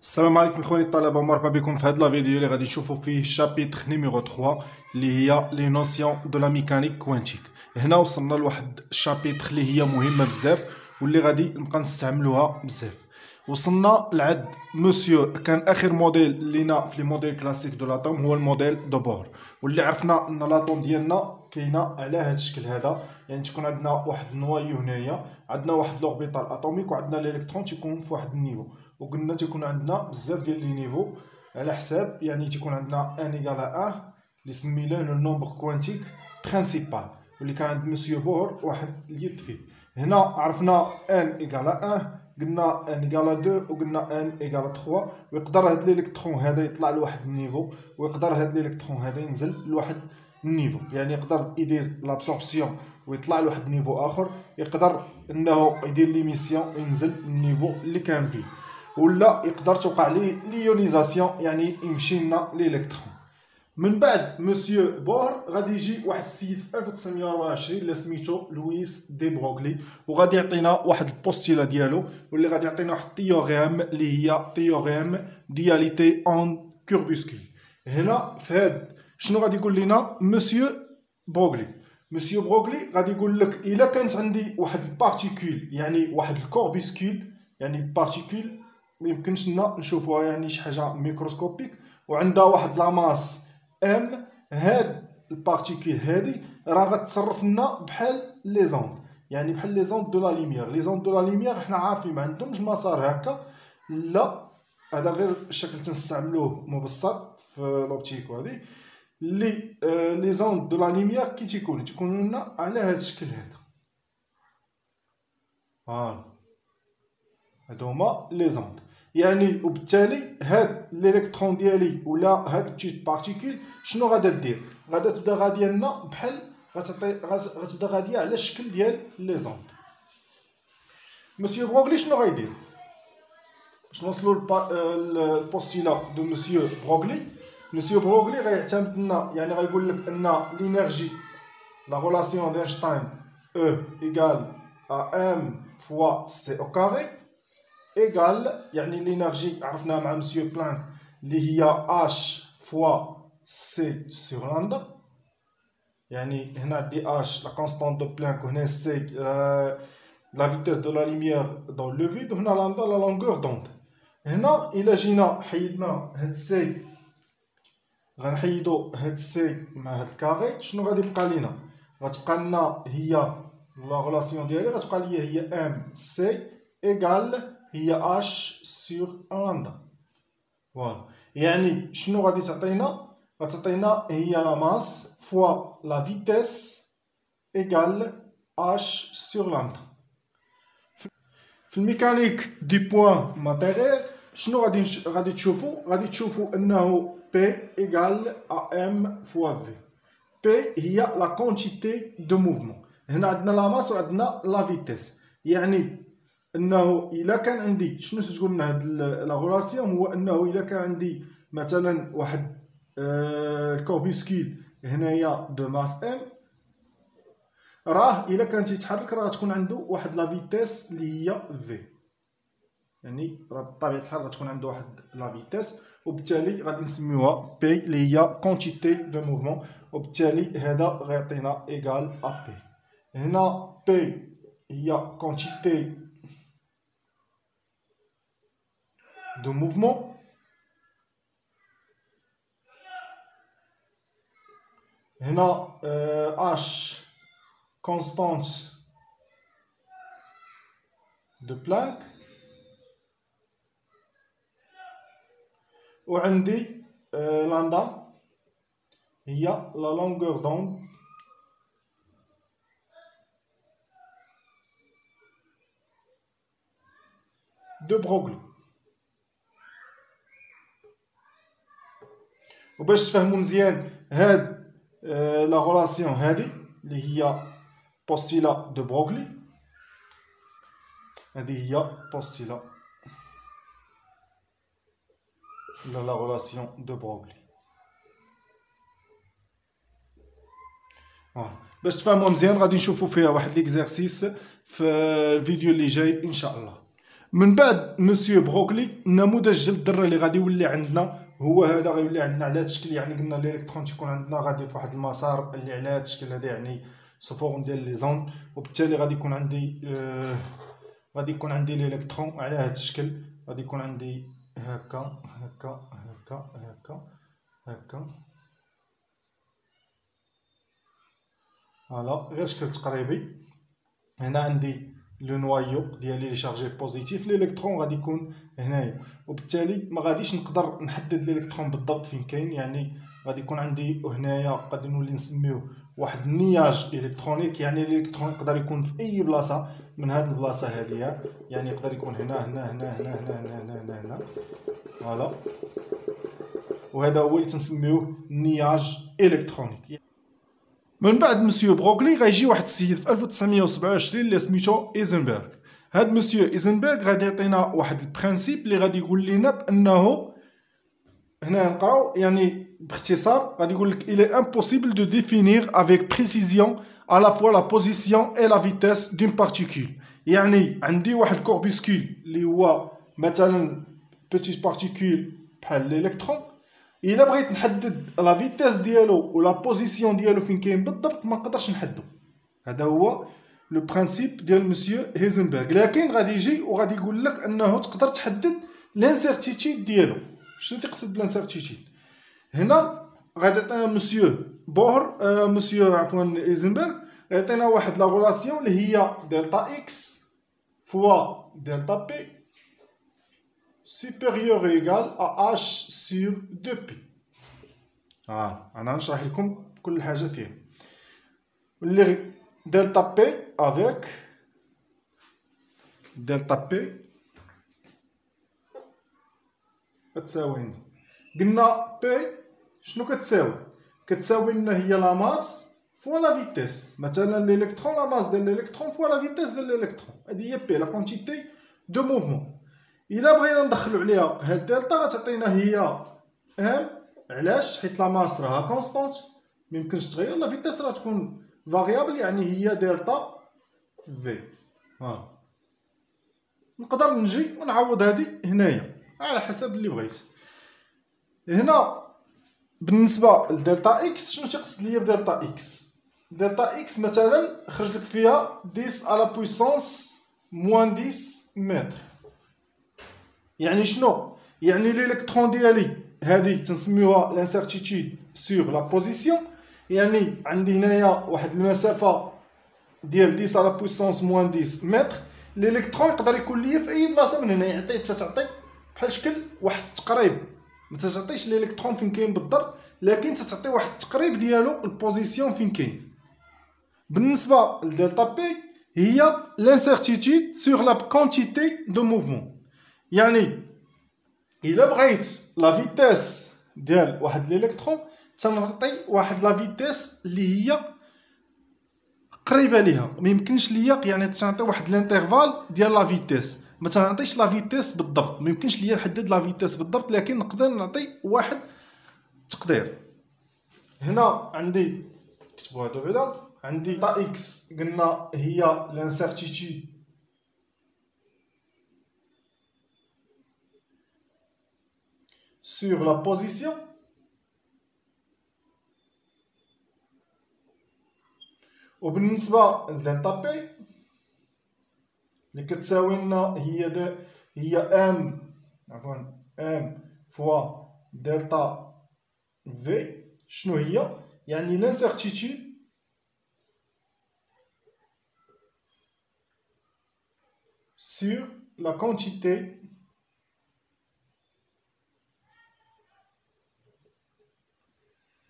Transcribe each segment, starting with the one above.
السلام عليكم اخواني الطلبه، مرحبا بكم في هذا لا فيديو اللي غادي نشوفوا فيه شابيتر نيميرو 3 اللي هي لي نوسيون دو لا ميكانيك كوانتيك. هنا وصلنا لواحد الشابيتر اللي هي مهمه بزاف واللي غادي نبقى نستعملوها بزاف. وصلنا لعد مسيو كان اخر موديل لينا في لي موديل كلاسيك دو لاتوم هو الموديل دو بور، واللي عرفنا ان لاتوم ديالنا كاينه على هذا الشكل هذا، يعني تكون عندنا واحد النوايو هنايا، عندنا واحد لوربيتال اتوميك وعندنا الالكترون تيكون في واحد النيفو، وقلنا تيكون عندنا بزاف ديال لي نيفو على حساب، يعني تيكون عندنا ان ايكال 1 اللي سميناه لو نومبر كوانتيك برينسيبال، واللي كان عند مسيو بور واحد اليد فيه. هنا عرفنا ان ايكال 1، قلنا ان ايكال 2 وقلنا ان ايكال 3، ويقدر هاد الالكترون هذا يطلع لواحد النيفو، ويقدر هاد الالكترون هذا ينزل لواحد النيفو، يعني يقدر يدير لابسوربسيون ويطلع لواحد النيفو اخر، يقدر انه يدير ليميسيون ينزل النيفو اللي كان فيه، ولا يقدر توقع ليه ليونيزاسيون يعني يمشي لنا الالكترون. من بعد مسيو بور غادي يجي واحد السيد في 1924 اللي سميتو لويس دي بروغلي، وغادي يعطينا واحد البوستيلا ديالو، واللي غادي يعطينا واحد التيوريم اللي هي تيوريم دياليتي اون كوربوسكول. هنا في هاد شنو غادي يقول لنا مسيو بروغلي؟ مسيو بروغلي غادي يقول لك الا كانت عندي واحد البارتيكول، يعني واحد الكوربوسكول، يعني بارتيكول ما يمكنش لنا نشوفوها يعني شي حاجه ميكروسكوبيك، وعندها واحد لا ماس ام، هاد البارتيكول هادي راه غتصرف لنا بحال لي زوند، يعني بحال لي زوند دو لا ليميير. لي زوند دو لا ليميير حنا عارفين ما عندهمش مسار هكا، لا هذا غير الشكل تنستعملوه مبسط في لوبتيك وهادي اللي لي زوند دو لا ليميير كي تيكونوا لنا على هاد الشكل هذا. هادو هما لي زوند، يعني وبالتالي هاد الالكترون ديالي ولا هاد البتيت بارتيكول شنو غادا دير؟ غادا تبدا غاديه لنا بحال غتبدا غاديه على الشكل ديال لي زوند. مسيو بروغلي شنو غايدير؟ باش نوصلوا البوستيلا دو مسيو بروغلي، مسيو بروغلي غيعتمد لنا، يعني غايقول لك ان لينيرجي لا ريلاسيون داينشتاين E égale à m fois c au carré égal، يعني l'énergie عرفناها مع مسيو بلانك اللي هي h fois c sur lambda، يعني هنا عندي h لا كونستانت دو بلانك، وهنا c لا فيتيس دو لا لوميير دون لو فيد، وهنا لامدا لا لونغور دوند. هنا الا جينا حيدنا هاد c، غنحيدو هاد c مع هاد الكاري، شنو غادي يبقى لينا؟ غتبقى لنا هي لا ريلاسيون ديالي غتبقى ليا هي ام سي ايكال هي اش سور لامدا. فوالا، يعني شنو غادي تعطينا؟ غتعطينا هي لا ماس فوا لا فيتيس ايكال اش سور لامدا. في الميكانيك دي بوين ماتيريال شنو غادي تشوفوا انه بي ايكال ا ام فوا في. بي هي لا كونتيتي دو موفمون، هنا عندنا لا ماس وعندنا لا فيتيس، يعني انه الا كان عندي شنو تقول لنا هاد لا ريلاسيون، هو انه الا كان عندي مثلا واحد الكوربوسكول هنايا دو ماس ام، راه الا كان تيتحرك راه تكون عنده واحد لا فيتيس اللي هي في، يعني راه بطبيعه الحال غتكون عنده واحد لا فيتيس، وبالتالي غادي نسميوها بي اللي هي كونتيتي دو موفمون، وبالتالي هذا غيعطينا ايكال ا بي. هنا بي هي كونتيتي دو موفمون، هنا اش كونستانت دو بلانك، وعندي لامدا هي لا لونغور دوند دو بروغلي. وباش تفهموا مزيان هاد لا ريلاسيون هادي اللي هي بوستيلا دو بروغلي، هذه هي بوستيلا لا ريلاسيون دو بروغلي. باش تفهموا مزيان غادي نشوفوا فيها واحد ليكزارسيس في الفيديو اللي جاي ان شاء الله. من بعد مسيو بروغلي النموذج ديال الذره اللي غادي يولي عندنا هو هذا. غيولي عندنا على هذا الشكل، يعني قلنا الالكترون تيكون عندنا غادي في واحد المسار اللي على هذا الشكل هذا، يعني سو ديال لي زوند، وبالتالي غادي يكون عندي الالكترون على هذا الشكل. غادي يكون عندي هكا هكا هكا هكا هكا، فوالا غير شكل تقريبي. هنا عندي لو نوايو ديالي لي شارجي بوزيتيف، الالكترون غادي يكون هنايا، وبالتالي ما غاديش نقدر نحدد الالكترون بالضبط فين كاين. يعني غادي يكون عندي هنايا غادي نولي نسميوه واحد النياج الكترونيك، يعني الالكترون يقدر يكون في اي بلاصه من هاد البلاصه هاديه، يعني يقدر يكون هنا هنا هنا هنا هنا هنا هنا هنا، فوالا. وهذا هو اللي تنسميوه نياج الكترونيك. من بعد مسيو بروغلي غيجي واحد السيد في 1927 اللي سميتو ايزنبرغ. هاد مسيو ايزنبرغ غادي يعطينا واحد البرانسيپ اللي غادي يقول لنا بانه، هنا نقراو يعني باختصار، غادي يقول لك il est impossible de définir avec précision à la fois la position et la vitesse d'une particule. يعني عندي واحد الكوربيسكول اللي هو مثلا بيتيت بارتيكول بحال الالكترون، الا بغيت نحدد لا فيتاس ديالو ولا بوزيسيون ديالو فين كاين بالضبط ما نقدرش نحدو. هذا هو لو برانسيپ ديال مسيو هيزنبرغ. لكن غادي يجي وغادي يقول لك انه تقدر تحدد لانسيرتيتود ديالو. شنو تيقصد بلانسيرتيتود؟ هنا غادي يعطينا مسيو هيزنبرغ يعطينا واحد لا غولاسيون اللي هي دلتا اكس فوا دلتا بي supérieur ou égal à h sur 2p. انا نشرح لكم كل حاجه فيها. اللي دلتا بي افيك دلتا بي كتساوي، قلنا بي شنو كتساوي لنا هي لا ماس فوا لا فيتيس. مثلا الالكترون لا ماس ديال الالكترون فوا لا فيتيس ديال الالكترون، هذه هي بي لا كونتيتي دو موفمون. الا بغينا ندخلو عليها هاد دلتا غتعطينا هي ام. علاش؟ حيت لا ماس راها كونستانت ميمكنش تغير، لا فيتيس راه تكون فاريابل يعني هي دلتا في. نقدر نجي ونعوض هادي هنايا على حسب اللي بغيت. هنا بالنسبه لدلتا اكس شنو تيقصد ليا بدلتا اكس؟ دلتا اكس مثلا خرج لك فيها 10 على بويسونس موان 10 متر. يعني شنو؟ يعني الالكترون ديالي هذه تنسميوها لانسيرتيتود سور لا بوزيسيون. يعني عندي هنايا واحد المسافه ديال 10 على بويسونس موان 10 متر، الالكترون يقدر يكون ليا في اي بلاصه من هنا. يعطي تعطي بحال شكل واحد التقريب، ما تعطيش الالكترون فين كاين بالضبط، لكن تعطي واحد التقريب ديالو البوزيسيون فين كاين. بالنسبه لدلتا بي هي لانسيرتيتود سور لا كونتيتي دو موفمون. يعني الا بغيت لا فيتيس ديال واحد الالكترون تنعطي واحد لا فيتيس اللي هي قريبه ليها، ما يمكنش ليا يعني تنعطي واحد الانترفال ديال لا فيتيس، ما تنعطيش لا فيتيس بالضبط، ما يمكنش ليا نحدد لا فيتيس بالضبط، لكن نقدر نعطي واحد تقدير. هنا عندي كتبوها دابا، عندي تا اكس قلنا هي لانسيرتيتود sur la position وبالنسبه لدلتا بي اللي كتساوي لنا هي ام فوا دلتا في. شنو هي؟ يعني لانسيرتيتود sur la quantité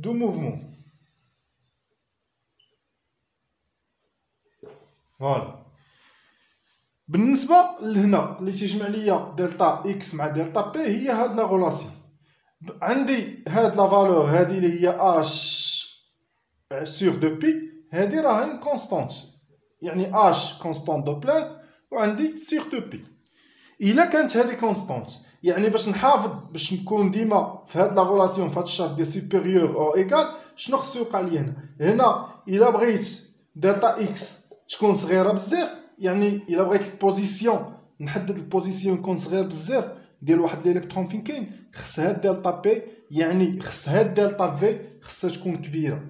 de mouvement. فوالا. بالنسبه لهنا اللي تيجمع ليا دلتا اكس مع دلتا بي هي هاد لا غولاسيون. عندي هاد لا فالور هادي اللي هي اش سور دو بي، هادي راهي كونستانت، يعني اش كونستانت دو بلانك، وعندي سور دو بي. الا كانت هادي كونستانت يعني باش نحافظ باش نكون ديما في هاد لا غولاسيون في هاد الشرط ديال سوبيريور او ايكال، شنو خصو يوقع لي هنا؟ هنا الا بغيت دلتا اكس تكون صغيره بزاف، يعني الا بغيت البوزيسيون نحدد البوزيسيون يكون صغير بزاف ديال واحد الالكترون فين كاين، خص هاد دلتا بي يعني خص هاد دلتا في خصها تكون كبيره.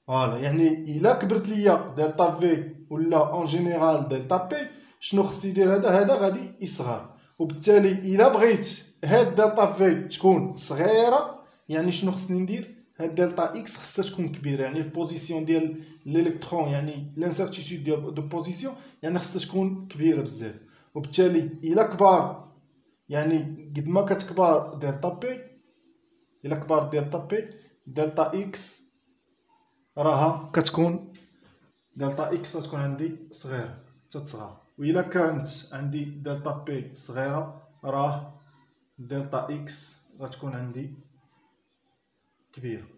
فوالا يعني الا كبرت ليا دلتا في ولا اون جينيرال دلتا بي شنو خص يدير هذا غادي يصغر. وبالتالي الا بغيت هاد دلتا في تكون صغيره يعني شنو خصني ندير؟ هاد دلتا اكس خصها تكون كبيره، يعني البوزيسيون ديال الالكترون يعني لانسيرتيتود ديال دو بوزيسيون يعني خصها تكون كبيره بزاف. وبالتالي الا كبار يعني قد ما كتكبر دلتا بي، الا كبر دلتا بي دلتا اكس راها كتكون دلتا اكس غتكون عندي صغيره تتصغر. وإلا كانت عندي دلتا بي صغيره راه دلتا اكس غتكون عندي كبيره.